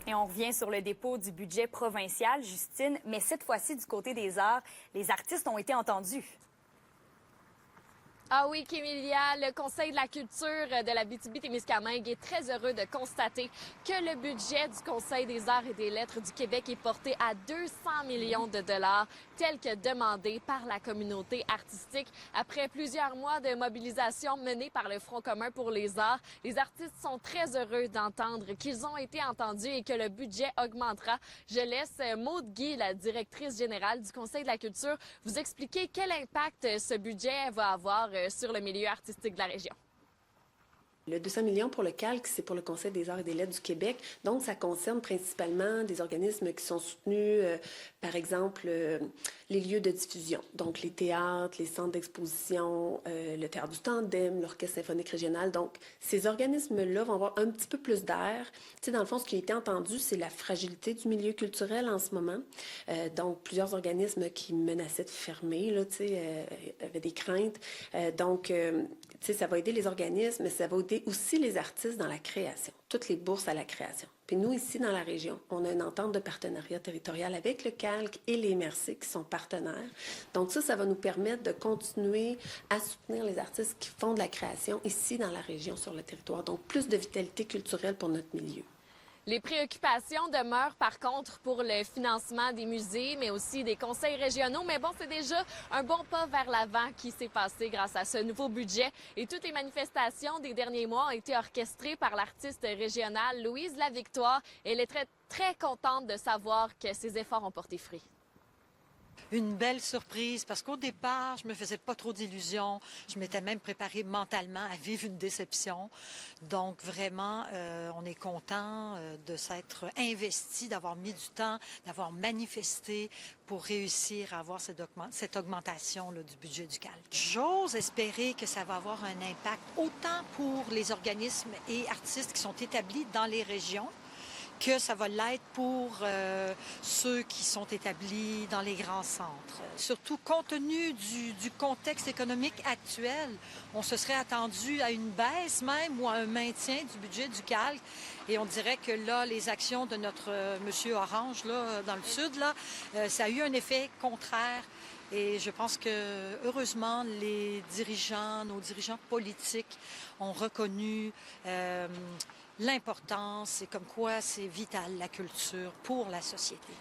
Et on revient sur le dépôt du budget provincial, Justine, mais cette fois-ci du côté des arts, les artistes ont été entendus. Ah oui, Kémilia, le Conseil de la culture de la Abitibi-Témiscamingue est très heureux de constater que le budget du Conseil des arts et des lettres du Québec est porté à 200 millions de dollars, tel que demandé par la communauté artistique. Après plusieurs mois de mobilisation menée par le Front commun pour les arts, les artistes sont très heureux d'entendre qu'ils ont été entendus et que le budget augmentera. Je laisse Maude Guy, la directrice générale du Conseil de la culture, vous expliquer quel impact ce budget va avoir sur le milieu artistique de la région. Le 200 millions pour le calque, c'est pour le Conseil des arts et des lettres du Québec. Donc, ça concerne principalement des organismes qui sont soutenus, par exemple, les lieux de diffusion. Donc, les théâtres, les centres d'exposition, le Théâtre du Tandem, l'Orchestre symphonique régional. Donc, ces organismes-là vont avoir un petit peu plus d'air. Tu sais, dans le fond, ce qui a été entendu, c'est la fragilité du milieu culturel en ce moment. Donc, plusieurs organismes qui menaçaient de fermer, là, tu sais, avaient des craintes. Donc, tu sais, ça va aider les organismes, mais ça va aider aussi les artistes dans la création, toutes les bourses à la création. Puis nous, ici, dans la région, on a une entente de partenariat territorial avec le Calque et les MRC qui sont partenaires. Donc ça va nous permettre de continuer à soutenir les artistes qui font de la création ici dans la région, sur le territoire. Donc plus de vitalité culturelle pour notre milieu. Les préoccupations demeurent par contre pour le financement des musées, mais aussi des conseils régionaux. Mais bon, c'est déjà un bon pas vers l'avant qui s'est passé grâce à ce nouveau budget. Et toutes les manifestations des derniers mois ont été orchestrées par l'artiste régionale Louise Lavictoire. Elle est très, très contente de savoir que ses efforts ont porté fruit. Une belle surprise parce qu'au départ, je me faisais pas trop d'illusions. Je m'étais même préparée mentalement à vivre une déception. Donc vraiment, on est content de s'être investi, d'avoir mis du temps, d'avoir manifesté pour réussir à avoir cette augmentation là, du budget du CALQ. J'ose espérer que ça va avoir un impact autant pour les organismes et artistes qui sont établis dans les régions que ça va l'être pour ceux qui sont établis dans les grands centres. Surtout compte tenu du contexte économique actuel, on se serait attendu à une baisse même ou à un maintien du budget du CALQ. Et on dirait que là, les actions de notre monsieur Orange, là, dans le sud, là, ça a eu un effet contraire. Et je pense que, heureusement, les dirigeants, nos dirigeants politiques ont reconnu l'importance et comme quoi c'est vital, la culture, pour la société.